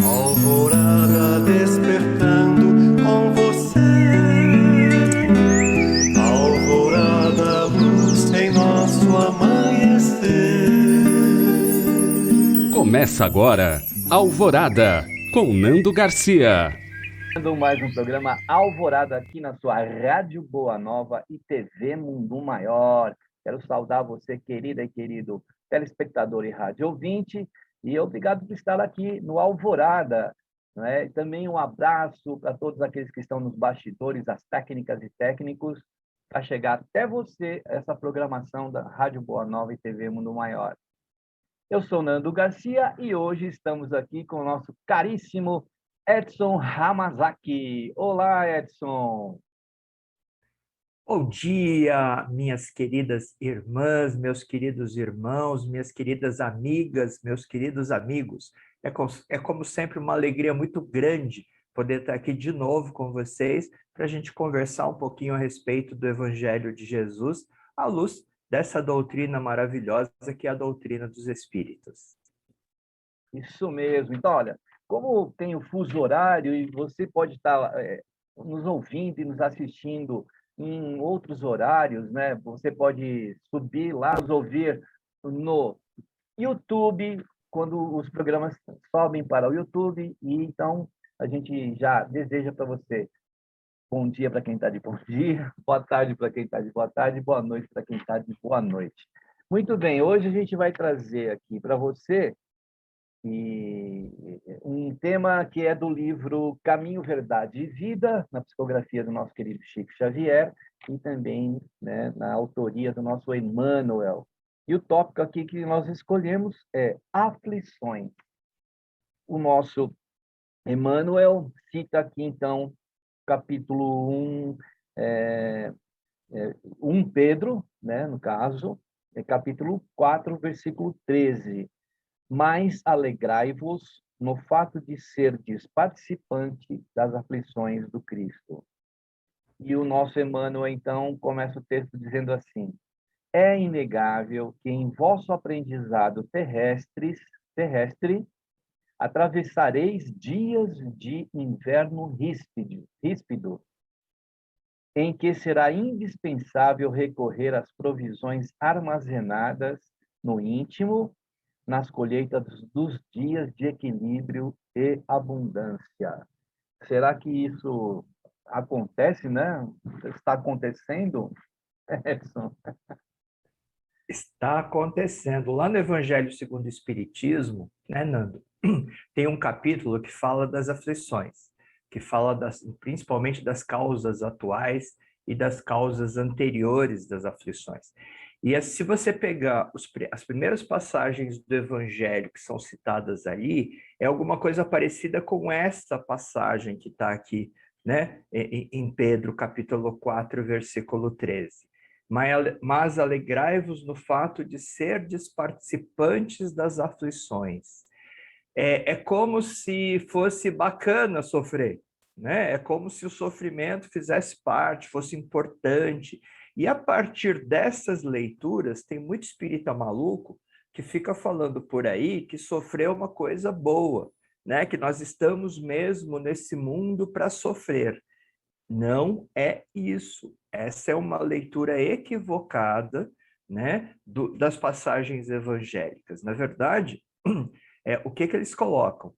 Alvorada despertando com você. Alvorada, luz em nosso amanhecer. Começa agora, Alvorada, com Nando Garcia. Mais um programa Alvorada aqui na sua Rádio Boa Nova e TV Mundo Maior. Quero saudar você, querida e querido telespectador e rádio ouvinte, e obrigado por estar aqui no Alvorada. Né? Também um abraço para todos aqueles que estão nos bastidores, as técnicas e técnicos, para chegar até você essa programação da Rádio Boa Nova e TV Mundo Maior. Eu sou Nando Garcia e hoje estamos aqui com o nosso caríssimo Edson Hamazaki. Olá, Edson. Bom dia, minhas queridas irmãs, meus queridos irmãos, minhas queridas amigas, meus queridos amigos. É como sempre uma alegria muito grande poder estar aqui de novo com vocês para a gente conversar um pouquinho a respeito do Evangelho de Jesus à luz dessa doutrina maravilhosa que é a doutrina dos Espíritos. Isso mesmo. Então, olha, como tem o fuso horário e você pode estar nos ouvindo e nos assistindo em outros horários, né? Você pode subir lá, nos ouvir no YouTube, quando os programas sobem para o YouTube, e então a gente já deseja para você bom dia para quem está de bom dia, boa tarde para quem está de boa tarde, boa noite para quem está de boa noite. Muito bem, hoje a gente vai trazer aqui para você um tema que é do livro Caminho, Verdade e Vida, na psicografia do nosso querido Chico Xavier, e também, né, na autoria do nosso Emmanuel. E o tópico aqui que nós escolhemos é aflições. O nosso Emmanuel cita aqui, então, capítulo 1 Pedro, né, no caso, capítulo 4, versículo 13. Mas alegrai-vos no fato de serdes participante das aflições do Cristo. E o nosso Emmanuel, então, começa o texto dizendo assim: é inegável que em vosso aprendizado terrestre atravessareis dias de inverno ríspido, em que será indispensável recorrer às provisões armazenadas no íntimo, nas colheitas dos dias de equilíbrio e abundância. Será que isso acontece, né? Está acontecendo, Edson? Está acontecendo. Lá no Evangelho segundo o Espiritismo, né, Nando? Tem um capítulo que fala das aflições, que fala principalmente das causas atuais e das causas anteriores das aflições. E se você pegar as primeiras passagens do Evangelho que são citadas ali, é alguma coisa parecida com essa passagem que está aqui, né, em Pedro, capítulo 4, versículo 13. Mas alegrai-vos no fato de serdes participantes das aflições. É como se fosse bacana sofrer, né? É como se o sofrimento fizesse parte, fosse importante. E a partir dessas leituras, tem muito espírita maluco que fica falando por aí que sofrer é uma coisa boa, né? Que nós estamos mesmo nesse mundo para sofrer. Não é isso. Essa é uma leitura equivocada, né, das passagens evangélicas. Na verdade, o que eles colocam?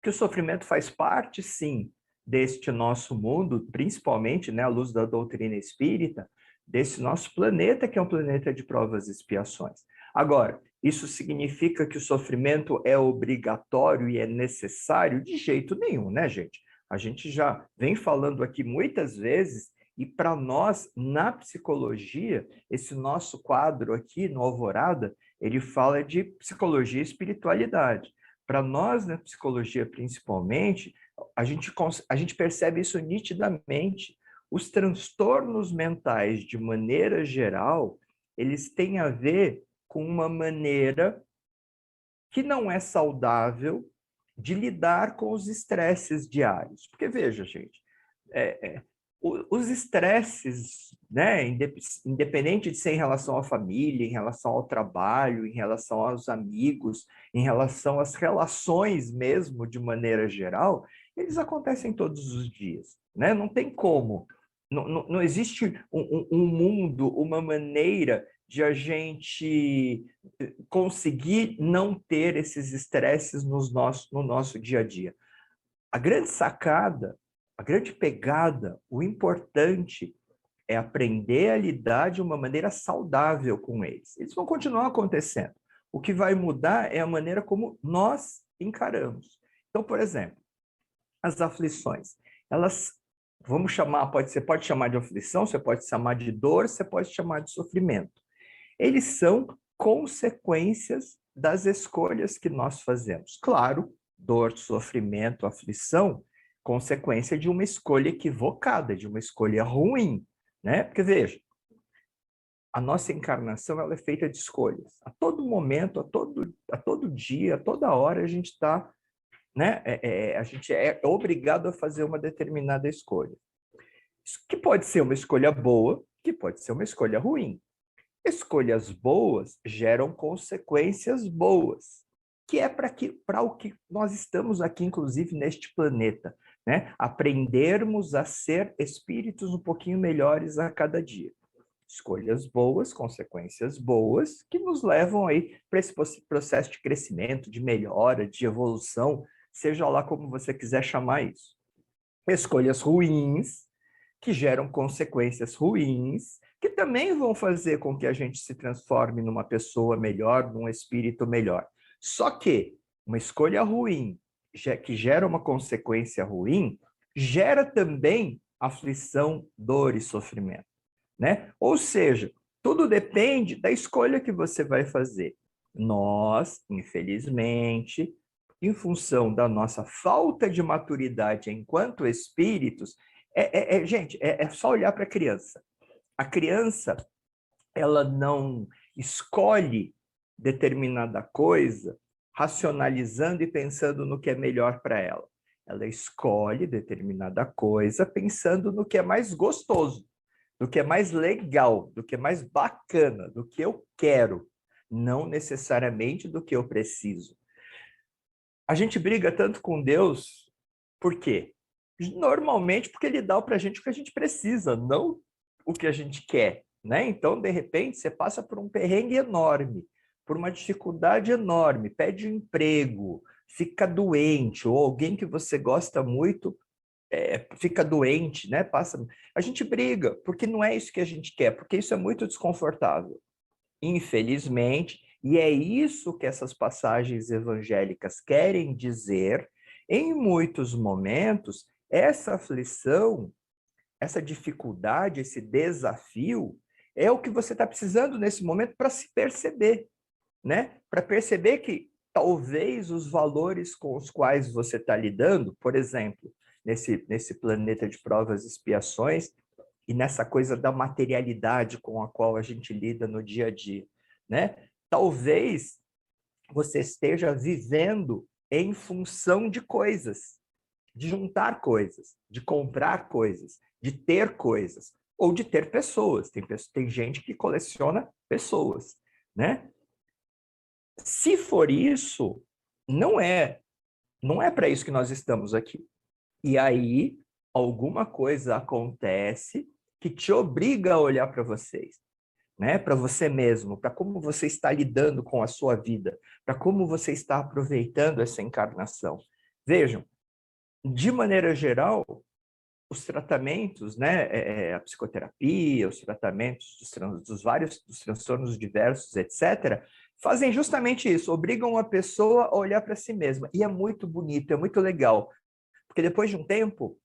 Que o sofrimento faz parte, sim, deste nosso mundo, principalmente, né, à luz da doutrina espírita, desse nosso planeta, que é um planeta de provas e expiações. Agora, isso significa que o sofrimento é obrigatório e é necessário? De jeito nenhum, né, gente? A gente já vem falando aqui muitas vezes, e para nós, na psicologia, esse nosso quadro aqui no Alvorada, ele fala de psicologia e espiritualidade. Para nós, na psicologia principalmente, a gente percebe isso nitidamente. Os transtornos mentais, de maneira geral, eles têm a ver com uma maneira que não é saudável de lidar com os estresses diários. Porque, veja, gente, os estresses, né, independente de ser em relação à família, em relação ao trabalho, em relação aos amigos, em relação às relações mesmo, de maneira geral, eles acontecem todos os dias, né? Não tem como. Não existe um mundo, uma maneira de a gente conseguir não ter esses estresses no nosso dia a dia. A grande sacada, a grande pegada, o importante é aprender a lidar de uma maneira saudável com eles. Eles vão continuar acontecendo. O que vai mudar é a maneira como nós encaramos. Então, por exemplo, as aflições, elas, vamos chamar, você pode chamar de aflição, você pode chamar de dor, você pode chamar de sofrimento. Eles são consequências das escolhas que nós fazemos. Claro, dor, sofrimento, aflição, consequência de uma escolha equivocada, de uma escolha ruim, né? Porque veja, a nossa encarnação ela é feita de escolhas. A todo momento, a todo dia, a toda hora a gente está, né? A gente é obrigado a fazer uma determinada escolha. Isso que pode ser uma escolha boa, que pode ser uma escolha ruim. Escolhas boas geram consequências boas, que é para o que nós estamos aqui, inclusive, neste planeta, né? Aprendermos a ser espíritos um pouquinho melhores a cada dia. Escolhas boas, consequências boas, que nos levam aí para esse processo de crescimento, de melhora, de evolução, seja lá como você quiser chamar isso. Escolhas ruins, que geram consequências ruins, que também vão fazer com que a gente se transforme numa pessoa melhor, num espírito melhor. Só que uma escolha ruim, que gera uma consequência ruim, gera também aflição, dor e sofrimento, né? Ou seja, tudo depende da escolha que você vai fazer. Nós, infelizmente, em função da nossa falta de maturidade enquanto espíritos, gente, é só olhar para a criança. A criança, ela não escolhe determinada coisa racionalizando e pensando no que é melhor para ela. Ela escolhe determinada coisa pensando no que é mais gostoso, do que é mais legal, do que é mais bacana, do que eu quero, não necessariamente do que eu preciso. A gente briga tanto com Deus, por quê? Normalmente porque ele dá para a gente o que a gente precisa, não o que a gente quer, né? Então, de repente, você passa por um perrengue enorme, por uma dificuldade enorme, pede um emprego, fica doente, ou alguém que você gosta muito fica doente, né? A gente briga, porque não é isso que a gente quer, porque isso é muito desconfortável. Infelizmente, e é isso que essas passagens evangélicas querem dizer, em muitos momentos, essa aflição, essa dificuldade, esse desafio, é o que você está precisando nesse momento para se perceber, né? Para perceber que talvez os valores com os quais você está lidando, por exemplo, nesse planeta de provas e expiações, e nessa coisa da materialidade com a qual a gente lida no dia a dia, né? Talvez você esteja vivendo em função de coisas, de juntar coisas, de comprar coisas, de ter coisas, ou de ter pessoas. Tem gente que coleciona pessoas, né? Se for isso, não é para isso que nós estamos aqui. E aí, alguma coisa acontece que te obriga a olhar para vocês, né? Para você mesmo, para como você está lidando com a sua vida, para como você está aproveitando essa encarnação. Vejam, de maneira geral, os tratamentos, né, a psicoterapia, os tratamentos dos transtornos diversos, etc., fazem justamente isso, obrigam a pessoa a olhar para si mesma. E é muito bonito, é muito legal, porque depois de um tempo,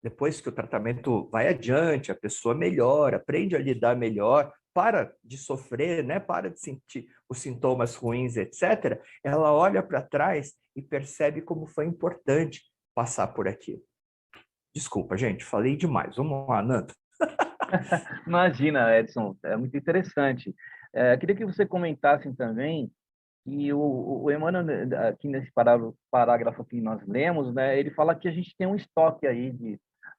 depois que o tratamento vai adiante, a pessoa melhora, aprende a lidar melhor, para de sofrer, né? Para de sentir os sintomas ruins, etc., ela olha para trás e percebe como foi importante passar por aquilo. Desculpa, gente, falei demais. Vamos lá, Nando. Imagina, Edson, é muito interessante. Queria que você comentasse também que o Emmanuel, aqui nesse parágrafo que nós lemos, né, ele fala que a gente tem um estoque aí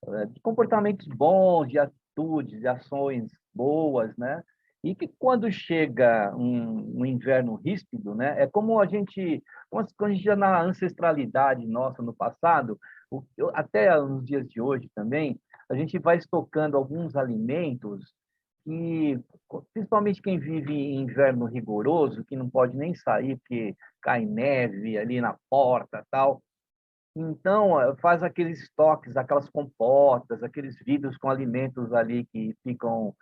de comportamentos bons, de atitudes, de ações boas, né? E que quando chega um inverno ríspido, né? É como a gente, quando a gente já na ancestralidade nossa no passado, até nos dias de hoje também, a gente vai estocando alguns alimentos e principalmente quem vive em inverno rigoroso, que não pode nem sair porque cai neve ali na porta, tal. Então, faz aqueles estoques, aquelas compotas, aqueles vidros com alimentos ali que ficam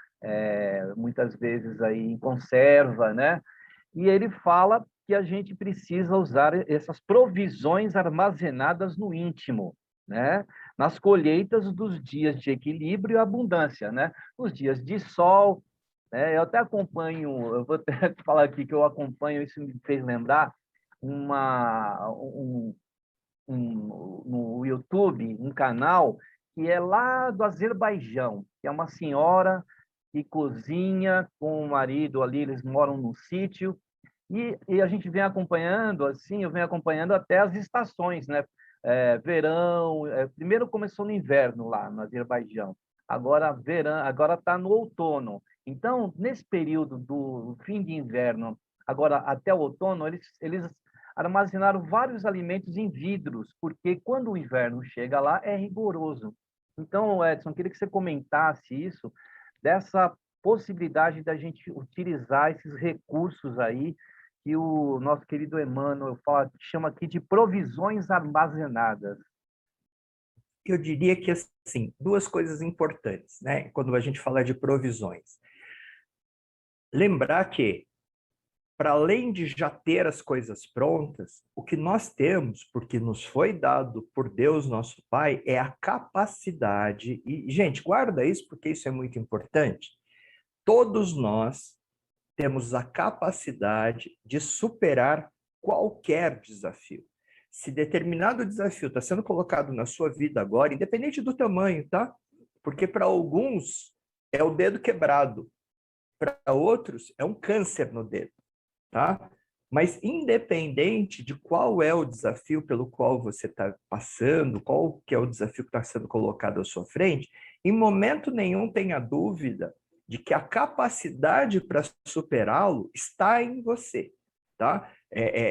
muitas vezes aí em conserva, né? E ele fala que a gente precisa usar essas provisões armazenadas no íntimo, né? Nas colheitas dos dias de equilíbrio e abundância, né? Os dias de sol, né? Eu até acompanho, eu vou até falar aqui que eu acompanho, isso me fez lembrar no YouTube um canal que é lá do Azerbaijão, que é uma senhora que cozinha com o marido ali, eles moram no sítio, e a gente vem acompanhando, assim, eu venho acompanhando até as estações, né? Verão, primeiro começou no inverno lá no Azerbaijão, agora verão, agora está no outono. Então, nesse período do fim de inverno, agora até o outono, eles armazenaram vários alimentos em vidros, porque quando o inverno chega lá, é rigoroso. Então, Edson, queria que você comentasse isso, dessa possibilidade da gente utilizar esses recursos aí, que o nosso querido Emmanuel chama aqui de provisões armazenadas. Eu diria que, assim, duas coisas importantes, né? Quando a gente fala de provisões. Lembrar que, para além de já ter as coisas prontas, o que nós temos, porque nos foi dado por Deus, nosso Pai, é a capacidade. E, gente, guarda isso, porque isso é muito importante. Todos nós temos a capacidade de superar qualquer desafio. Se determinado desafio está sendo colocado na sua vida agora, independente do tamanho, tá? Porque para alguns é o dedo quebrado, para outros é um câncer no dedo, tá? Mas independente de qual é o desafio pelo qual você está passando, qual que é o desafio que está sendo colocado à sua frente, em momento nenhum tenha dúvida de que a capacidade para superá-lo está em você, tá?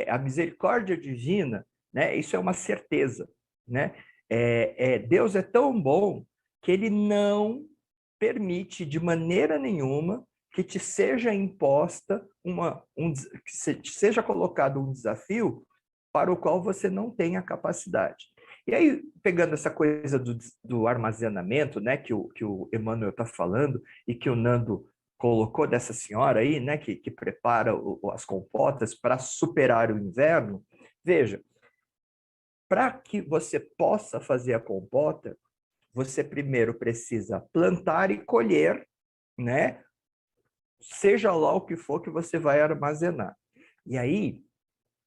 A misericórdia divina, né? Isso é uma certeza, né? Deus é tão bom que ele não permite de maneira nenhuma que te seja imposta que te seja colocado um desafio para o qual você não tem a capacidade. E aí, pegando essa coisa do armazenamento, né, que o Emmanuel está falando e que o Nando colocou dessa senhora aí, né, que prepara as compotas para superar o inverno, veja, para que você possa fazer a compota, você primeiro precisa plantar e colher, né, seja lá o que for que você vai armazenar. E aí,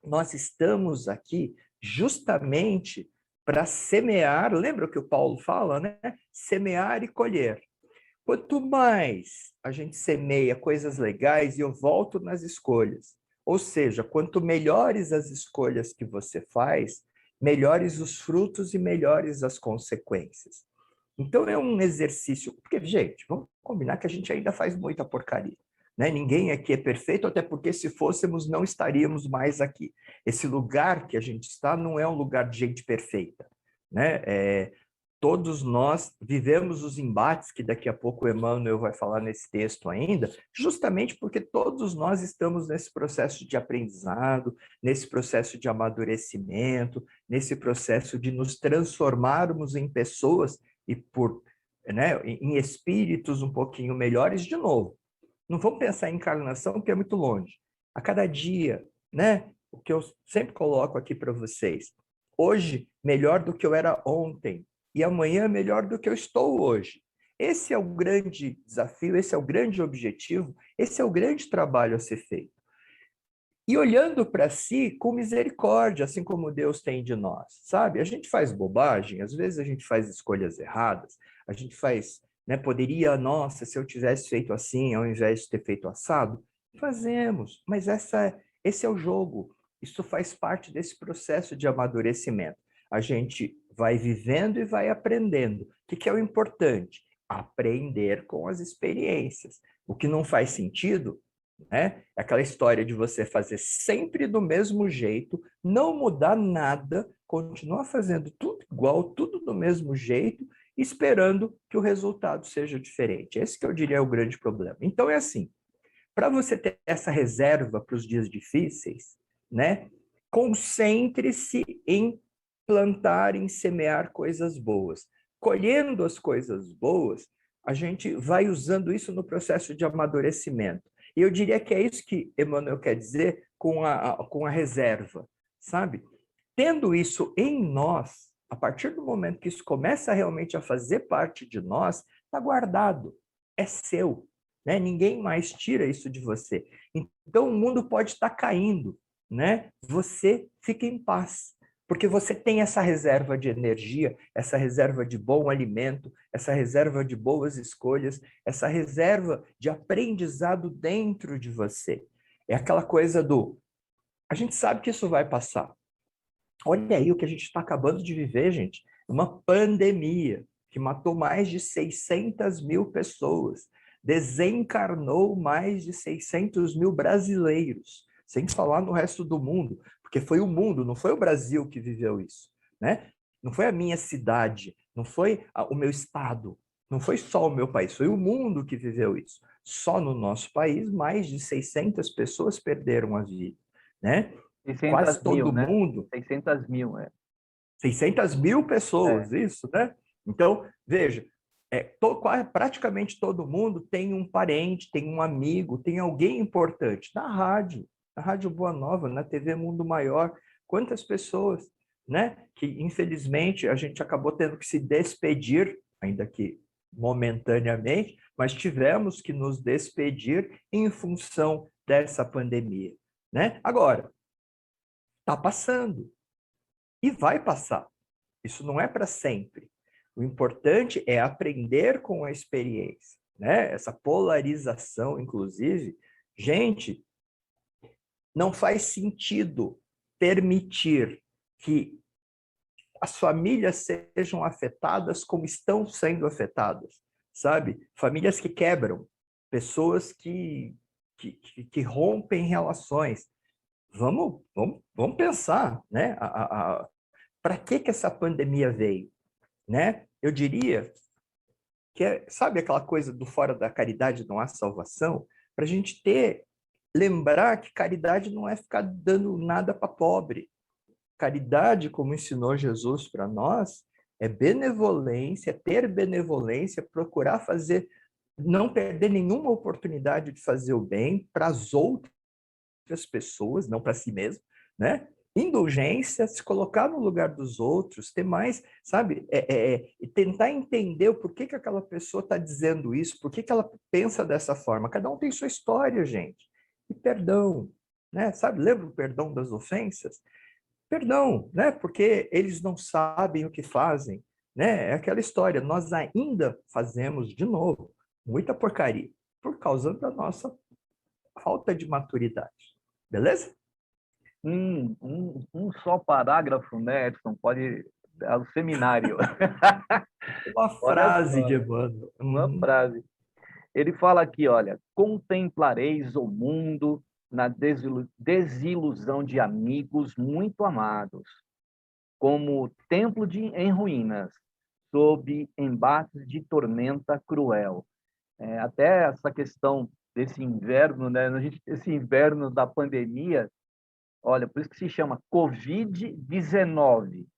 nós estamos aqui justamente para semear, lembra o que o Paulo fala, né? Semear e colher. Quanto mais a gente semeia coisas legais, e eu volto nas escolhas, ou seja, quanto melhores as escolhas que você faz, melhores os frutos e melhores as consequências. Então é um exercício, porque, gente, vamos combinar que a gente ainda faz muita porcaria. Né? Ninguém aqui é perfeito, até porque se fôssemos, não estaríamos mais aqui. Esse lugar que a gente está não é um lugar de gente perfeita. Né? Todos nós vivemos os embates, que daqui a pouco o Emmanuel vai falar nesse texto ainda, justamente porque todos nós estamos nesse processo de aprendizado, nesse processo de amadurecimento, nesse processo de nos transformarmos em pessoas e em espíritos um pouquinho melhores de novo. Não vamos pensar em encarnação, porque é muito longe. A cada dia, né? O que eu sempre coloco aqui para vocês. Hoje, melhor do que eu era ontem. E amanhã, melhor do que eu estou hoje. Esse é o grande desafio, esse é o grande objetivo, esse é o grande trabalho a ser feito. E olhando para si com misericórdia, assim como Deus tem de nós, sabe? A gente faz bobagem, às vezes a gente faz escolhas erradas, a gente faz, né? Poderia, nossa, se eu tivesse feito assim, ao invés de ter feito assado, fazemos, mas esse é o jogo, isso faz parte desse processo de amadurecimento. A gente vai vivendo e vai aprendendo. O que é o importante? Aprender com as experiências. O que não faz sentido, né, é aquela história de você fazer sempre do mesmo jeito, não mudar nada, continuar fazendo tudo igual, tudo do mesmo jeito, esperando que o resultado seja diferente. Esse que eu diria é o grande problema. Então é assim, para você ter essa reserva para os dias difíceis, né, concentre-se em plantar, em semear coisas boas. Colhendo as coisas boas, a gente vai usando isso no processo de amadurecimento. E eu diria que é isso que Emmanuel quer dizer com a reserva, sabe? Tendo isso em nós, a partir do momento que isso começa realmente a fazer parte de nós, está guardado, é seu, né? Ninguém mais tira isso de você. Então o mundo pode estar caindo, né? Você fica em paz, porque você tem essa reserva de energia, essa reserva de bom alimento, essa reserva de boas escolhas, essa reserva de aprendizado dentro de você. É aquela coisa do... A gente sabe que isso vai passar. Olha aí o que a gente está acabando de viver, gente. Uma pandemia que matou mais de 600 mil pessoas, desencarnou mais de 600 mil brasileiros, sem falar no resto do mundo, porque foi o mundo, não foi o Brasil que viveu isso, né? Não foi a minha cidade, não foi o meu estado, não foi só o meu país, foi o mundo que viveu isso. Só no nosso país, mais de 600 pessoas perderam a vida, né? 600 Quase mil, todo né? mundo, 600 mil, é. 600 mil É. pessoas, isso, né? Então, veja, praticamente todo mundo tem um parente, tem um amigo, tem alguém importante na Rádio Boa Nova, na TV Mundo Maior. Quantas pessoas, né? Que infelizmente a gente acabou tendo que se despedir, ainda que momentaneamente, mas tivemos que nos despedir em função dessa pandemia, né? Agora, está passando e vai passar. Isso não é para sempre. O importante é aprender com a experiência, né? Essa polarização, inclusive, gente, não faz sentido permitir que as famílias sejam afetadas como estão sendo afetadas, sabe? Famílias que quebram, pessoas que rompem relações. Vamos pensar, né? Para que essa pandemia veio, né? Eu diria que sabe aquela coisa do fora da caridade não há salvação? Para a gente lembrar que caridade não é ficar dando nada para pobre. Caridade, como ensinou Jesus para nós, é benevolência, ter benevolência, procurar fazer, não perder nenhuma oportunidade de fazer o bem para as outras pessoas, não para si mesmo, né? Indulgência, se colocar no lugar dos outros, ter mais, sabe, tentar entender o porquê que aquela pessoa está dizendo isso, por que ela pensa dessa forma. Cada um tem sua história, gente. E perdão, né? Sabe, lembra o perdão das ofensas? Perdão, né? Porque eles não sabem o que fazem, né? É aquela história, nós ainda fazemos de novo muita porcaria por causa da nossa falta de maturidade. Beleza? Um só parágrafo, né, Edson? Pode. É o seminário. Uma Olha frase de só, Emmanuel. uma frase. Ele fala aqui, olha, contemplareis o mundo na desilusão de amigos muito amados, como templo em ruínas, sob embates de tormenta cruel. Até essa questão desse inverno, né? Esse inverno da pandemia, olha, por isso que se chama Covid-19.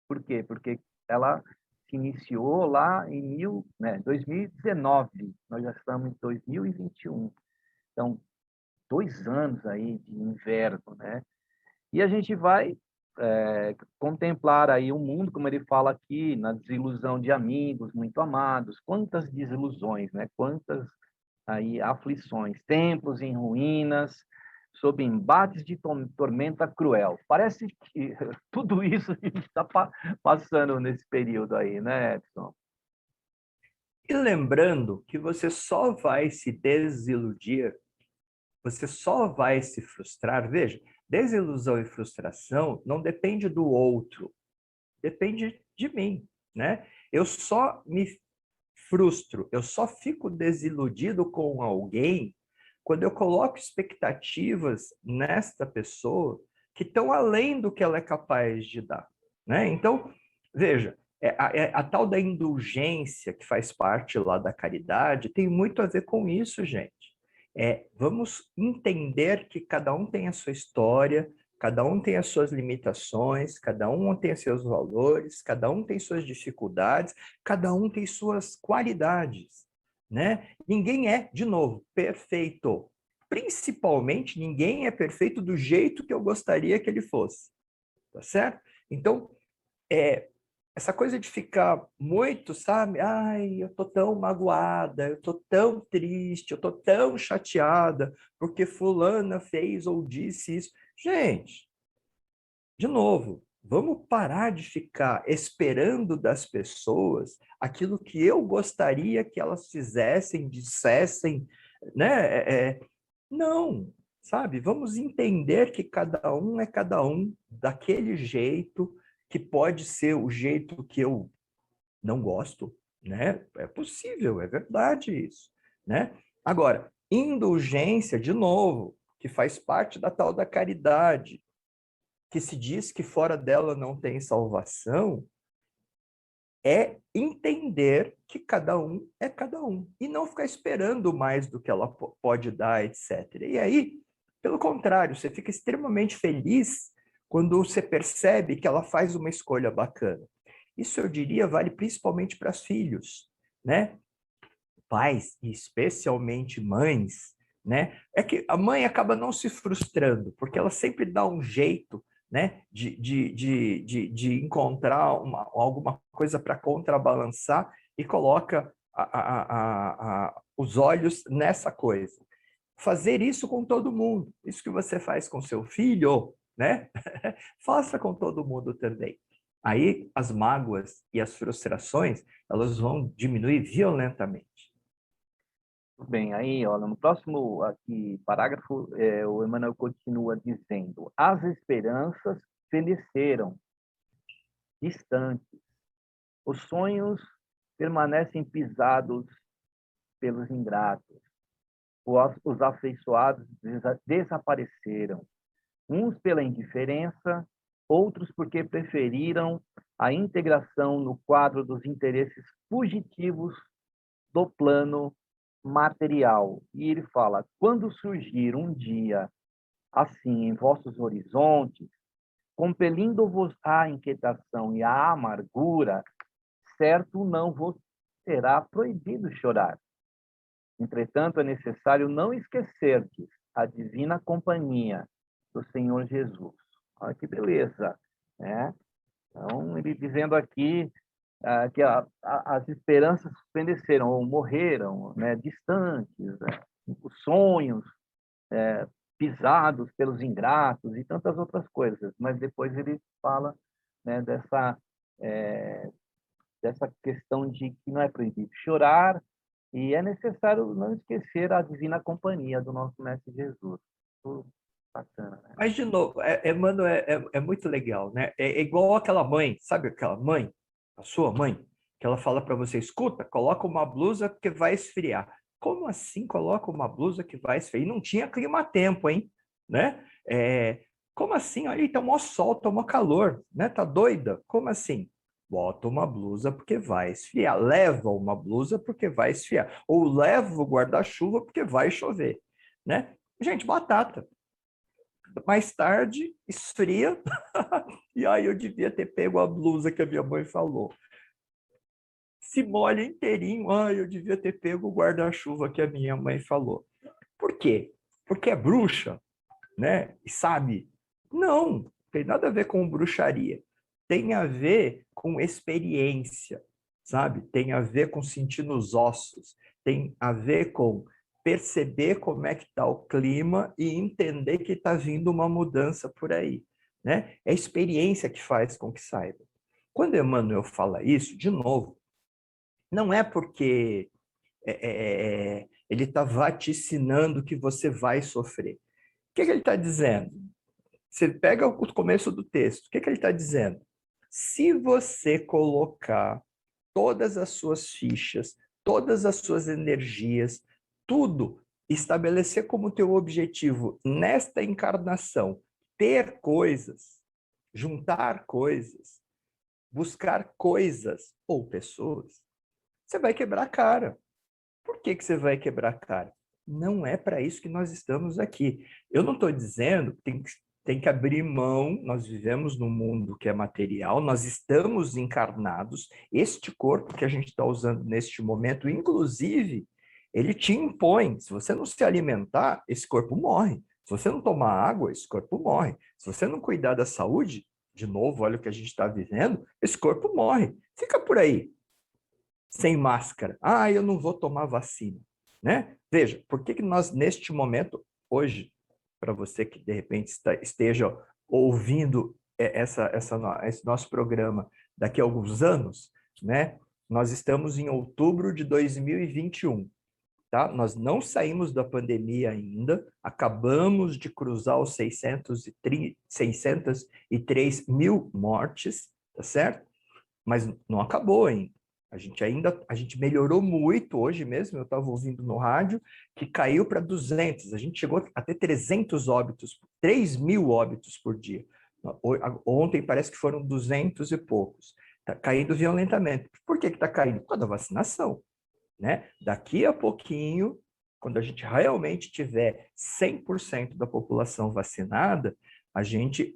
Por quê? Porque ela se iniciou lá em 2019. Nós já estamos em 2021. Então, 2 anos aí de inverno, né? E a gente vai contemplar aí o mundo, como ele fala aqui, na desilusão de amigos muito amados. Quantas desilusões, né? Quantas aí aflições, templos em ruínas, sob embates de tormenta cruel. Parece que tudo isso a gente está passando nesse período aí, né, Edson? E lembrando que você só vai se desiludir, você só vai se frustrar. Veja, desilusão e frustração não depende do outro, depende de mim, né? Eu só me frustro, eu só fico desiludido com alguém quando eu coloco expectativas nesta pessoa que estão além do que ela é capaz de dar, né? Então, veja, a tal da indulgência que faz parte lá da caridade tem muito a ver com isso, gente. Vamos entender que cada um tem a sua história, cada um tem as suas limitações, cada um tem os seus valores, cada um tem suas dificuldades, cada um tem suas qualidades, né? Ninguém é, de novo, perfeito. Principalmente, ninguém é perfeito do jeito que eu gostaria que ele fosse, tá certo? Então, essa coisa de ficar muito, sabe? Ai, eu tô tão magoada, eu tô tão triste, eu tô tão chateada porque fulana fez ou disse isso. Gente, de novo, vamos parar de ficar esperando das pessoas aquilo que eu gostaria que elas fizessem, dissessem, né? Não, sabe? Vamos entender que cada um é cada um daquele jeito, que pode ser o jeito que eu não gosto, né? É possível, é verdade isso, né? Agora, indulgência, de novo, que faz parte da tal da caridade, que se diz que fora dela não tem salvação, é entender que cada um é cada um e não ficar esperando mais do que ela pode dar, etc. E aí, pelo contrário, você fica extremamente feliz quando você percebe que ela faz uma escolha bacana. Isso, eu diria, vale principalmente para os filhos, né? Pais, e especialmente mães, né? É que a mãe acaba não se frustrando, porque ela sempre dá um jeito, né, de encontrar alguma coisa para contrabalançar e coloca os olhos nessa coisa. Fazer isso com todo mundo, isso que você faz com seu filho, né? Faça com todo mundo também. Aí as mágoas e as frustrações, elas vão diminuir violentamente. Tudo bem, aí, olha, no próximo aqui parágrafo, o Emmanuel continua dizendo: as esperanças feneceram, distantes. Os sonhos permanecem pisados pelos ingratos. Os afeiçoados desapareceram, uns pela indiferença, outros porque preferiram a integração no quadro dos interesses fugitivos do plano material. E ele fala: quando surgir um dia assim em vossos horizontes, compelindo-vos à inquietação e à amargura, certo não vos será proibido chorar. Entretanto, é necessário não esquecerdes a divina companhia do Senhor Jesus. Olha que beleza, né? Então, ele dizendo aqui que as esperanças feneceram ou morreram, né, distantes, né, os sonhos pisados pelos ingratos e tantas outras coisas. Mas depois ele fala, né, dessa questão de que não é proibido chorar e é necessário não esquecer a divina companhia do nosso Mestre Jesus. Muito bacana, né? Mas, de novo, mano, é muito legal, né? É igual aquela mãe, sabe aquela mãe, a sua mãe, que ela fala para você: escuta, coloca uma blusa que vai esfriar. Como assim coloca uma blusa que vai esfriar? E não tinha clima-tempo, hein? Né? Como assim? Olha, tá mó sol, tá mó calor, né? Tá doida? Como assim? Bota uma blusa porque vai esfriar. Leva uma blusa porque vai esfriar. Ou leva o guarda-chuva porque vai chover, né? Gente, batata. Mais tarde, esfria, e aí eu devia ter pego a blusa que a minha mãe falou. Se molha inteirinho, eu devia ter pego o guarda-chuva que a minha mãe falou. Por quê? Porque é bruxa, né? E sabe? Não, tem nada a ver com bruxaria. Tem a ver com experiência, sabe? Tem a ver com sentir nos ossos. Tem a ver com perceber como é que está o clima e entender que está vindo uma mudança por aí, né? É a experiência que faz com que saiba. Quando Emmanuel fala isso, de novo, não é porque ele está vaticinando que você vai sofrer. O que ele está dizendo? Você pega o começo do texto, o que ele está dizendo? Se você colocar todas as suas fichas, todas as suas energias, tudo, estabelecer como teu objetivo nesta encarnação, ter coisas, juntar coisas, buscar coisas ou pessoas, você vai quebrar a cara. Por que você vai quebrar a cara? Não é para isso que nós estamos aqui. Eu não estou dizendo que tem que abrir mão, nós vivemos num mundo que é material, nós estamos encarnados, este corpo que a gente está usando neste momento, inclusive, ele te impõe, se você não se alimentar, esse corpo morre. Se você não tomar água, esse corpo morre. Se você não cuidar da saúde, de novo, olha o que a gente está vivendo, esse corpo morre. Fica por aí, sem máscara. Ah, eu não vou tomar vacina, né? Veja, por que nós, neste momento, hoje, para você que de repente esteja ouvindo esse nosso programa daqui a alguns anos, né? Nós estamos em outubro de 2021, tá? Nós não saímos da pandemia ainda, acabamos de cruzar os 603 mil mortes, tá certo? Mas não acabou ainda. A gente melhorou muito hoje mesmo, eu estava ouvindo no rádio, que caiu para 200. A gente chegou a ter 300 óbitos, 3 mil óbitos por dia. Ontem parece que foram 200 e poucos. Está caindo violentamente. Por que está caindo? Por causa da vacinação, né? Daqui a pouquinho, quando a gente realmente tiver 100% da população vacinada,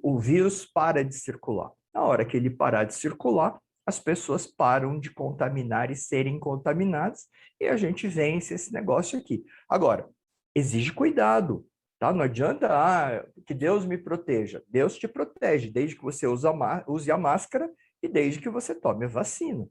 o vírus para de circular. Na hora que ele parar de circular, as pessoas param de contaminar e serem contaminadas, e a gente vence esse negócio aqui. Agora, exige cuidado, tá? Não adianta, que Deus me proteja. Deus te protege, desde que você use a máscara e desde que você tome a vacina.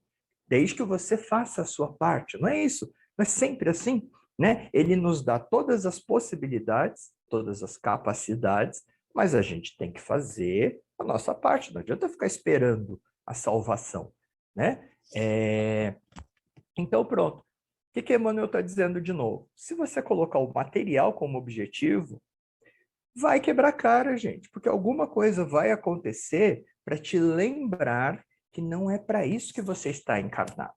Desde que você faça a sua parte. Não é isso? Não é sempre assim, né? Ele nos dá todas as possibilidades, todas as capacidades, mas a gente tem que fazer a nossa parte. Não adianta ficar esperando a salvação, né? Então, pronto. O que Emmanuel está dizendo de novo? Se você colocar o material como objetivo, vai quebrar a cara, gente, porque alguma coisa vai acontecer para te lembrar que não é para isso que você está encarnado.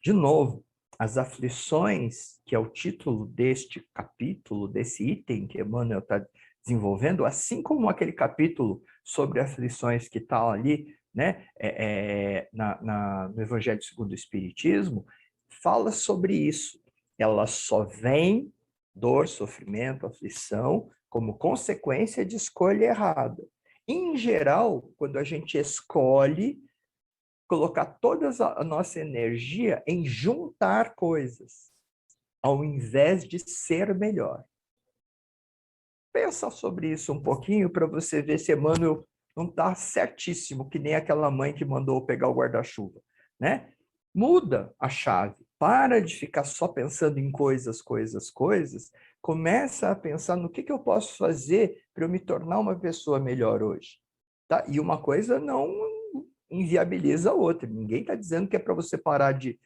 De novo, as aflições, que é o título deste capítulo, desse item que Emmanuel está desenvolvendo, assim como aquele capítulo sobre aflições que está ali, né, no Evangelho segundo o Espiritismo, fala sobre isso. Ela só vem, dor, sofrimento, aflição, como consequência de escolha errada. Em geral, quando a gente escolhe colocar toda a nossa energia em juntar coisas, ao invés de ser melhor. Pensa sobre isso um pouquinho para você ver se Emmanuel não está certíssimo, que nem aquela mãe que mandou pegar o guarda-chuva, né? Muda a chave. Para de ficar só pensando em coisas. Começa a pensar no que eu posso fazer para eu me tornar uma pessoa melhor hoje. Tá? E uma coisa não inviabiliza a outra. Ninguém está dizendo que é para você parar de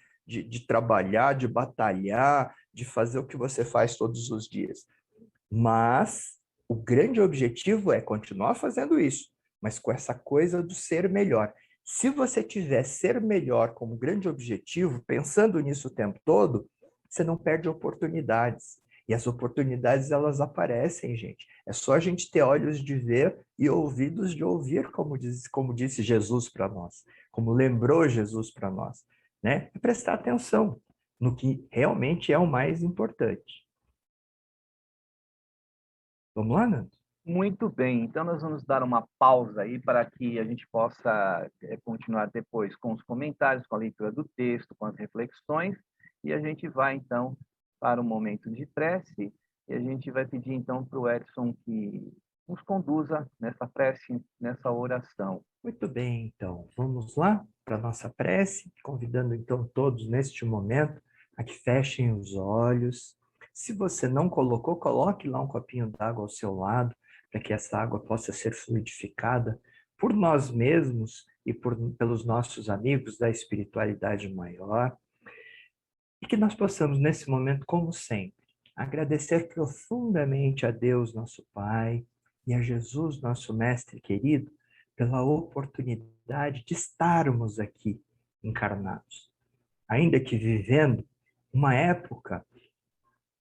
trabalhar, de batalhar, de fazer o que você faz todos os dias. Mas o grande objetivo é continuar fazendo isso, mas com essa coisa do ser melhor. Se você tiver ser melhor como grande objetivo, pensando nisso o tempo todo, você não perde oportunidades. E as oportunidades, elas aparecem, gente. É só a gente ter olhos de ver e ouvidos de ouvir, como disse Jesus para nós, como lembrou Jesus para nós, né? E prestar atenção no que realmente é o mais importante. Vamos lá, Nando? Muito bem, então nós vamos dar uma pausa aí para que a gente possa continuar depois com os comentários, com a leitura do texto, com as reflexões, e a gente vai então para o momento de prece, e a gente vai pedir então para o Edson que nos conduza nessa prece, nessa oração. Muito bem, então, vamos lá para a nossa prece, convidando então todos neste momento a que fechem os olhos. Se você não colocou, coloque lá um copinho d'água ao seu lado, para que essa água possa ser fluidificada por nós mesmos e pelos nossos amigos da espiritualidade maior. E que nós possamos, nesse momento, como sempre, agradecer profundamente a Deus, nosso Pai, e a Jesus, nosso Mestre querido, pela oportunidade de estarmos aqui encarnados, ainda que vivendo uma época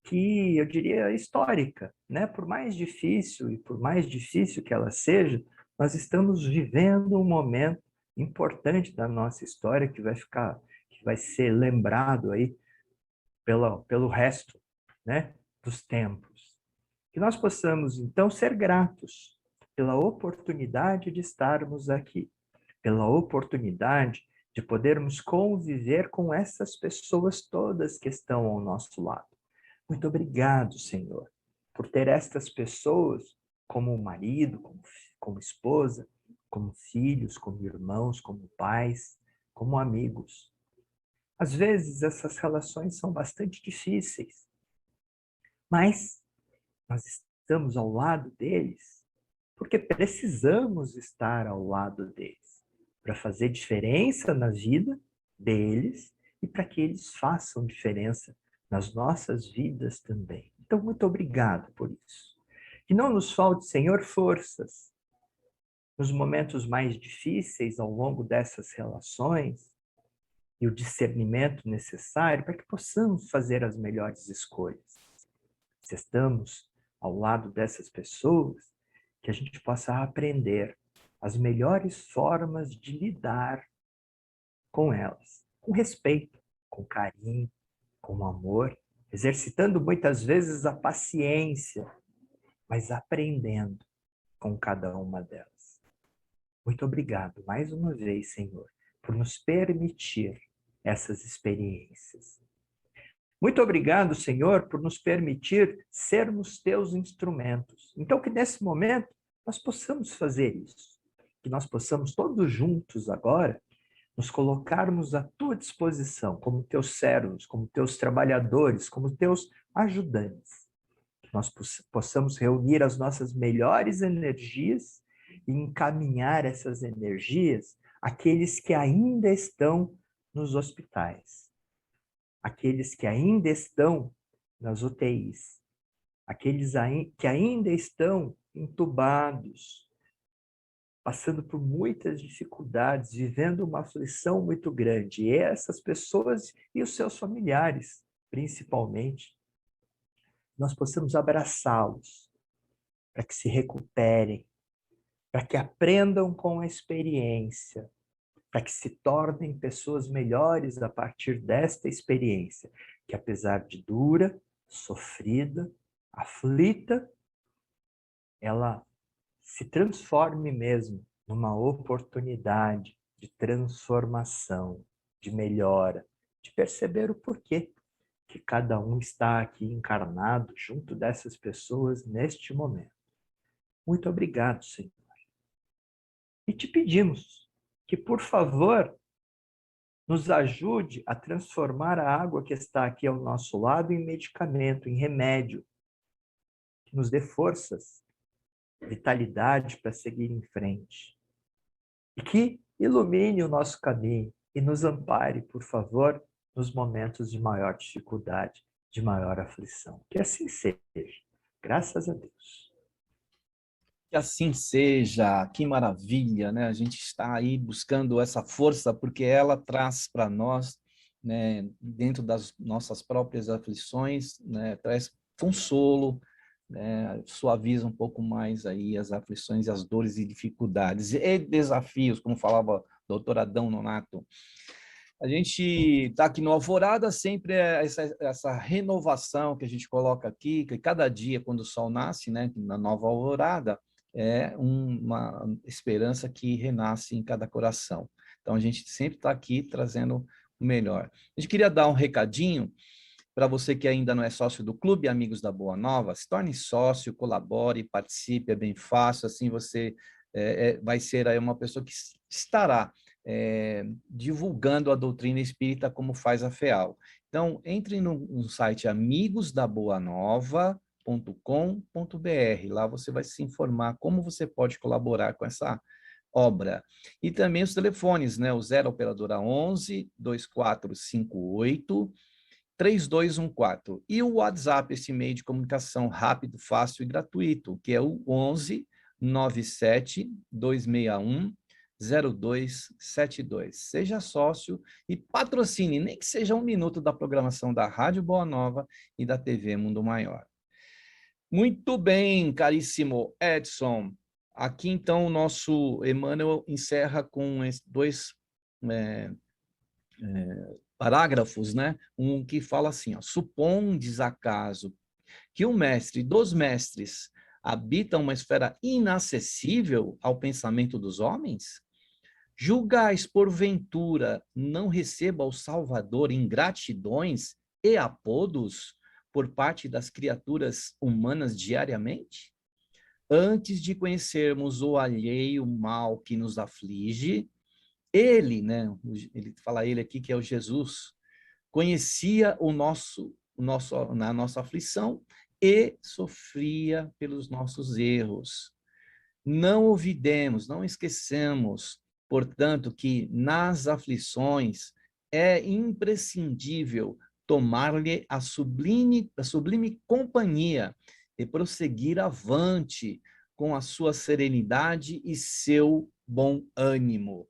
que eu diria histórica, né? Por mais difícil e por mais difícil que ela seja, nós estamos vivendo um momento importante da nossa história que vai ser lembrado aí pelo resto, né, dos tempos. Que nós possamos então ser gratos pela oportunidade de estarmos aqui, pela oportunidade de podermos conviver com essas pessoas todas que estão ao nosso lado. Muito obrigado, Senhor, por ter estas pessoas como marido, como esposa, como filhos, como irmãos, como pais, como amigos. Às vezes essas relações são bastante difíceis, mas nós estamos ao lado deles porque precisamos estar ao lado deles para fazer diferença na vida deles e para que eles façam diferença nas nossas vidas também. Então, muito obrigado por isso. Que não nos falte, Senhor, forças nos momentos mais difíceis ao longo dessas relações e o discernimento necessário para que possamos fazer as melhores escolhas. Se estamos ao lado dessas pessoas, que a gente possa aprender as melhores formas de lidar com elas, com respeito, com carinho, com amor, exercitando muitas vezes a paciência, mas aprendendo com cada uma delas. Muito obrigado mais uma vez, Senhor, por nos permitir essas experiências. Muito obrigado, Senhor, por nos permitir sermos teus instrumentos. Então, que nesse momento nós possamos fazer isso. Que nós possamos todos juntos agora nos colocarmos à tua disposição como teus servos, como teus trabalhadores, como teus ajudantes. Que nós possamos reunir as nossas melhores energias e encaminhar essas energias àqueles que ainda estão nos hospitais, aqueles que ainda estão nas UTIs, aqueles que ainda estão entubados, passando por muitas dificuldades, vivendo uma aflição muito grande. E essas pessoas e os seus familiares, principalmente, nós possamos abraçá-los para que se recuperem, para que aprendam com a experiência, para que se tornem pessoas melhores a partir desta experiência, que apesar de dura, sofrida, aflita, ela se transforme mesmo numa oportunidade de transformação, de melhora, de perceber o porquê que cada um está aqui encarnado junto dessas pessoas neste momento. Muito obrigado, Senhor. E te pedimos que, por favor, nos ajude a transformar a água que está aqui ao nosso lado em medicamento, em remédio, que nos dê forças, vitalidade para seguir em frente. E que ilumine o nosso caminho e nos ampare, por favor, nos momentos de maior dificuldade, de maior aflição. Que assim seja. Graças a Deus. Que assim seja, que maravilha, né? A gente está aí buscando essa força porque ela traz para nós, né, dentro das nossas próprias aflições, né, traz consolo, né, suaviza um pouco mais aí as aflições, as dores e dificuldades e desafios, como falava o doutor Adão Nonato. A gente está aqui no Alvorada, sempre essa renovação que a gente coloca aqui, que cada dia, quando o sol nasce, né, na nova alvorada, é uma esperança que renasce em cada coração. Então, a gente sempre está aqui trazendo o melhor. A gente queria dar um recadinho para você que ainda não é sócio do Clube Amigos da Boa Nova. Se torne sócio, colabore, participe, é bem fácil, assim você vai ser aí uma pessoa que estará divulgando a doutrina espírita como faz a FEAL. Então, entre no site amigosdaboanova.com.br, lá você vai se informar como você pode colaborar com essa obra. E também os telefones, né? O 0 operadora 11 2458 3214 e o WhatsApp, esse meio de comunicação rápido, fácil e gratuito, que é o 11 97-261-0272. Seja sócio e patrocine, nem que seja 1 minuto da programação da Rádio Boa Nova e da TV Mundo Maior. Muito bem, caríssimo Edson. Aqui, então, o nosso Emmanuel encerra com dois parágrafos, né? Um que fala assim, ó, supondes acaso que o mestre dos mestres habita uma esfera inacessível ao pensamento dos homens? Julgais, porventura, não receba o Salvador ingratidões e apodos por parte das criaturas humanas diariamente? Antes de conhecermos o alheio mal que nos aflige, ele, né, ele fala ele aqui que é o Jesus, conhecia na nossa aflição e sofria pelos nossos erros. Não olvidemos, não esqueçamos, portanto, que nas aflições é imprescindível tomar-lhe a sublime companhia e prosseguir avante com a sua serenidade e seu bom ânimo.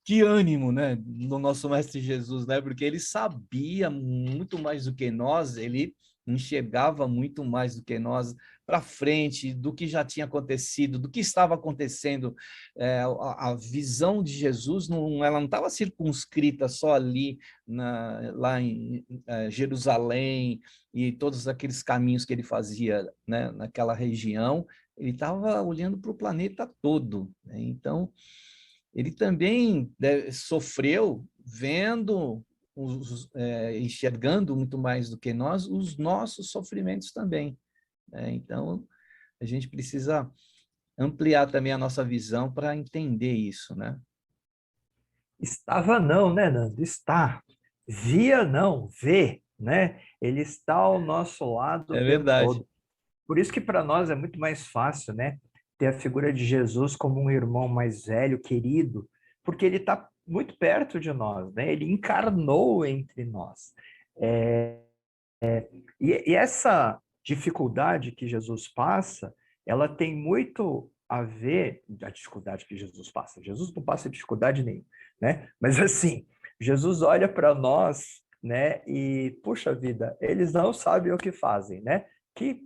Que ânimo, né, do nosso Mestre Jesus, né? Porque ele sabia muito mais do que nós, ele enxergava muito mais do que nós para frente, do que já tinha acontecido, do que estava acontecendo. A visão de Jesus, ela não estava circunscrita só ali, lá em Jerusalém, e todos aqueles caminhos que ele fazia, né, naquela região. Ele estava olhando para o planeta todo, né? Então, ele também sofreu vendo, enxergando muito mais do que nós, os nossos sofrimentos também. Então, a gente precisa ampliar também a nossa visão para entender isso, né? Estava não, né, Nando? Está. Via não, vê, né? Ele está ao nosso lado o É tempo verdade. todo. Por isso que para nós é muito mais fácil, né, ter a figura de Jesus como um irmão mais velho, querido, porque ele está muito perto de nós, né? Ele encarnou entre nós. E essa dificuldade que Jesus passa, ela tem muito a ver, a dificuldade que Jesus passa. Jesus não passa dificuldade nenhuma, né? Mas assim, Jesus olha para nós, né? E, puxa vida, eles não sabem o que fazem, né? Que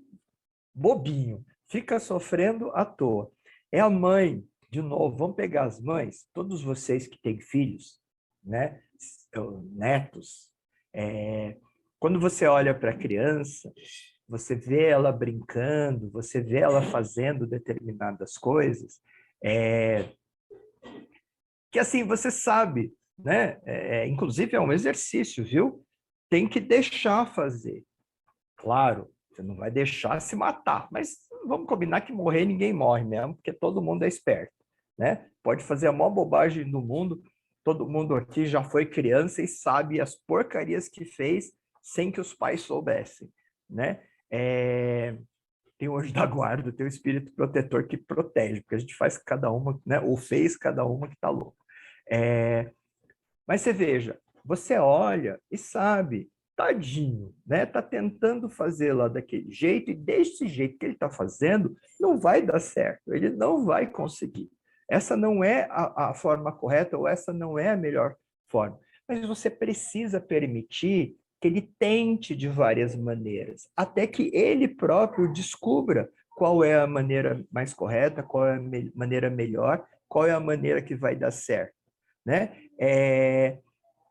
bobinho, fica sofrendo à toa. É a mãe, de novo, vamos pegar as mães, todos vocês que têm filhos, né? Netos, quando você olha para a criança, você vê ela brincando, você vê ela fazendo determinadas coisas, que assim, você sabe, né? Inclusive é um exercício, viu? Tem que deixar fazer. Claro, você não vai deixar se matar, mas vamos combinar que morrer ninguém morre mesmo, porque todo mundo é esperto, né? Pode fazer a maior bobagem do mundo, todo mundo aqui já foi criança e sabe as porcarias que fez sem que os pais soubessem, né? Tem o anjo da guarda, tem o espírito protetor que protege, porque a gente faz cada uma, né? Ou fez cada uma que tá louco. Mas você veja, você olha e sabe, tadinho, né? Tá tentando fazer lá daquele jeito, e desse jeito que ele tá fazendo, não vai dar certo, ele não vai conseguir. Essa não é a forma correta, ou essa não é a melhor forma. Mas você precisa permitir que ele tente de várias maneiras, até que ele próprio descubra qual é a maneira mais correta, qual é a maneira melhor, qual é a maneira que vai dar certo, né?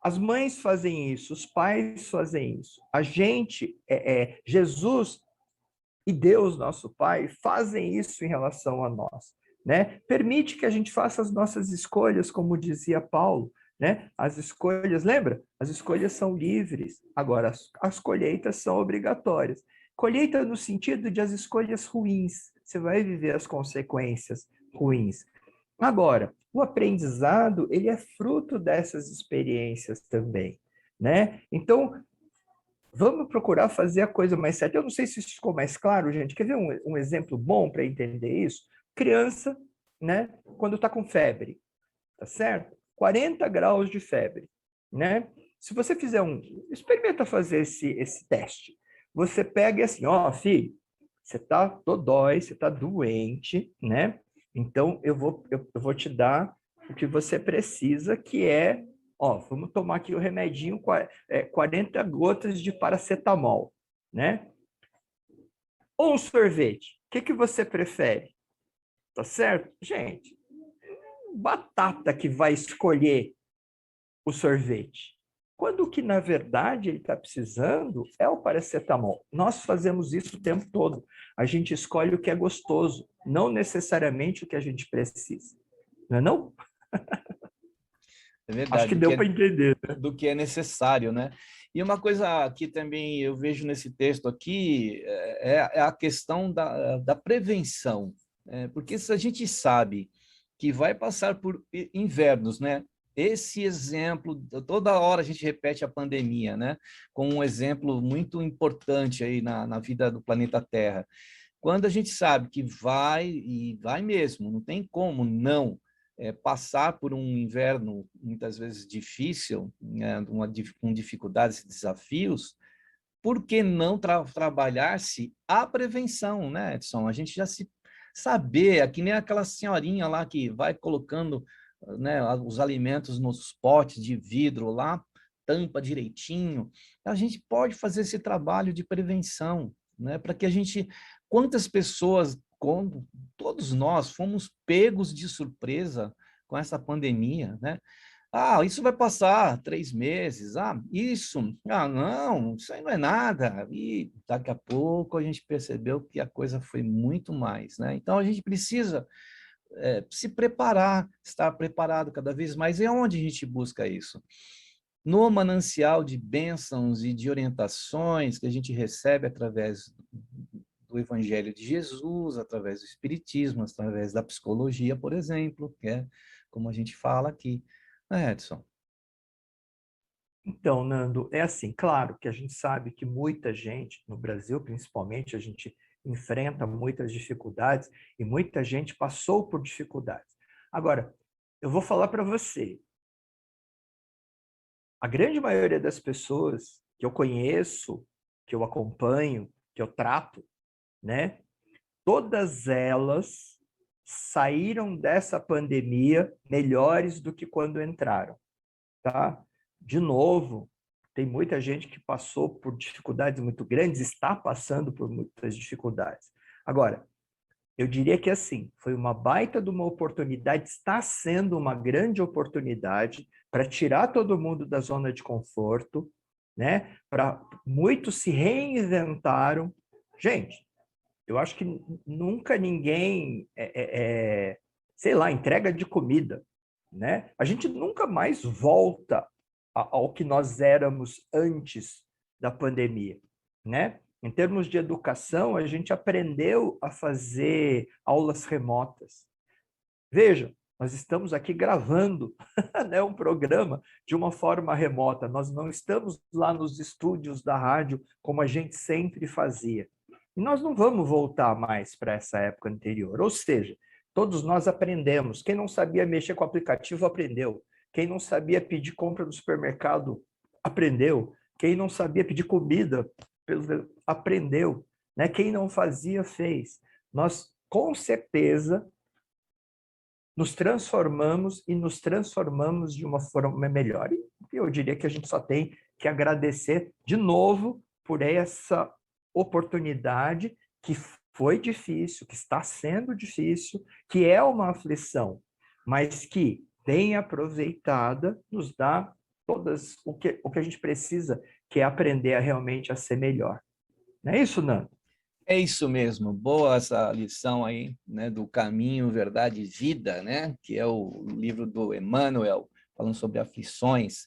As mães fazem isso, os pais fazem isso. A gente, Jesus e Deus, nosso Pai, fazem isso em relação a nós, né? Permite que a gente faça as nossas escolhas, como dizia Paulo, né? As escolhas, lembra? As escolhas são livres. Agora, as colheitas são obrigatórias. Colheita no sentido de as escolhas ruins. Você vai viver as consequências ruins. Agora, o aprendizado, ele é fruto dessas experiências também, né? Então, vamos procurar fazer a coisa mais certa. Eu não sei se isso ficou mais claro, gente. Quer ver um exemplo bom para entender isso? Criança, né? Quando está com febre, tá certo? 40 graus de febre, né? Se você fizer experimenta fazer esse teste. Você pega assim, ó, filho, você está dodói, você está doente, né? Então, eu vou te dar o que você precisa, que é, ó, vamos tomar aqui o remedinho, 40 gotas de paracetamol, né? Ou um sorvete, o que você prefere? Tá certo? Gente, batata que vai escolher o sorvete. Quando que, na verdade, ele está precisando é o paracetamol. Nós fazemos isso o tempo todo. A gente escolhe o que é gostoso, não necessariamente o que a gente precisa. Não é não? É verdade, Acho que deu para entender, né? do que é necessário, né? E uma coisa que também eu vejo nesse texto aqui é a questão da prevenção, né? Porque se a gente sabe que vai passar por invernos, né? Esse exemplo, toda hora a gente repete a pandemia, né? Como um exemplo muito importante aí na vida do planeta Terra. Quando a gente sabe que vai, e vai mesmo, não tem como não passar por um inverno muitas vezes difícil, né? Com dificuldades e desafios, por que não trabalhar-se a prevenção, né, Edson? A gente já se saber, é que nem aquela senhorinha lá que vai colocando, né, os alimentos nos potes de vidro lá, tampa direitinho. A gente pode fazer esse trabalho de prevenção, né, para que a gente, quantas pessoas, como todos nós, fomos pegos de surpresa com essa pandemia, né? Ah, isso vai passar 3 meses. Ah, isso. Ah, não, isso aí não é nada. E daqui a pouco a gente percebeu que a coisa foi muito mais, né? Então a gente precisa se preparar, estar preparado cada vez mais. E onde a gente busca isso? No manancial de bênçãos e de orientações que a gente recebe através do Evangelho de Jesus, através do Espiritismo, através da psicologia, por exemplo, que é como a gente fala aqui. Edson. Então, Nando, é assim, claro que a gente sabe que muita gente, no Brasil principalmente, a gente enfrenta muitas dificuldades e muita gente passou por dificuldades. Agora, eu vou falar para você, a grande maioria das pessoas que eu conheço, que eu acompanho, que eu trato, né? Todas elas saíram dessa pandemia melhores do que quando entraram, tá? De novo, tem muita gente que passou por dificuldades muito grandes, está passando por muitas dificuldades. Agora, eu diria que assim, foi uma baita de uma oportunidade, está sendo uma grande oportunidade para tirar todo mundo da zona de conforto, né? Para muitos se reinventaram. Gente, eu acho que nunca ninguém, sei lá, entrega de comida, né? A gente nunca mais volta ao que nós éramos antes da pandemia, né? Em termos de educação, a gente aprendeu a fazer aulas remotas. Veja, nós estamos aqui gravando né, um programa de uma forma remota. Nós não estamos lá nos estúdios da rádio como a gente sempre fazia. E nós não vamos voltar mais para essa época anterior. Ou seja, todos nós aprendemos. Quem não sabia mexer com o aplicativo, aprendeu. Quem não sabia pedir compra no supermercado, aprendeu. Quem não sabia pedir comida, aprendeu. Né? Quem não fazia, fez. Nós, com certeza, nos transformamos e nos transformamos de uma forma melhor. E eu diria que a gente só tem que agradecer de novo por essa oportunidade que foi difícil, que está sendo difícil, que é uma aflição, mas que, bem aproveitada, nos dá todas o que a gente precisa, que é aprender a realmente a ser melhor. Não é isso, Nando? É isso mesmo, boa essa lição aí, né, do caminho, verdade e vida, né, que é o livro do Emmanuel, falando sobre aflições.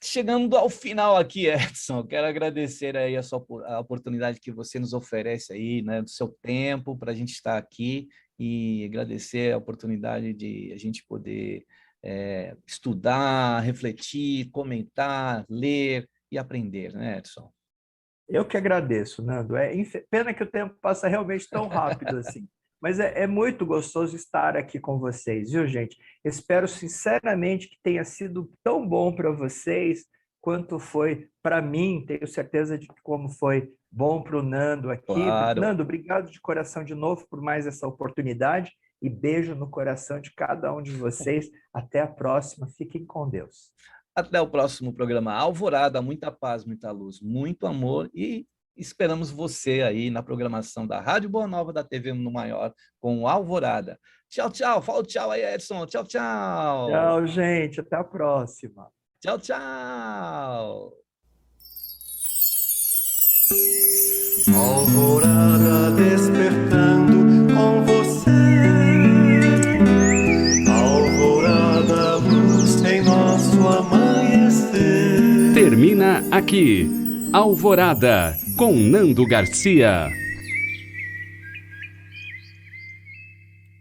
Chegando ao final aqui, Edson, eu quero agradecer aí a oportunidade que você nos oferece aí, né, do seu tempo para a gente estar aqui e agradecer a oportunidade de a gente poder estudar, refletir, comentar, ler e aprender, né, Edson? Eu que agradeço, Nando. Pena que o tempo passa realmente tão rápido assim. Mas é muito gostoso estar aqui com vocês, viu, gente? Espero sinceramente que tenha sido tão bom para vocês quanto foi para mim. Tenho certeza de que como foi bom para o Nando aqui. Claro. Nando, obrigado de coração de novo por mais essa oportunidade e beijo no coração de cada um de vocês. Até a próxima. Fiquem com Deus. Até o próximo programa Alvorada. Muita paz, muita luz, muito amor e esperamos você aí na programação da Rádio Boa Nova da TV Mundo Maior com o Alvorada. Tchau, tchau. Fala o tchau aí, Edson. Tchau, tchau. Tchau, gente. Até a próxima. Tchau, tchau. Alvorada despertando com você. Alvorada, luz em nosso amanhecer. Termina aqui, Alvorada, com Nando Garcia.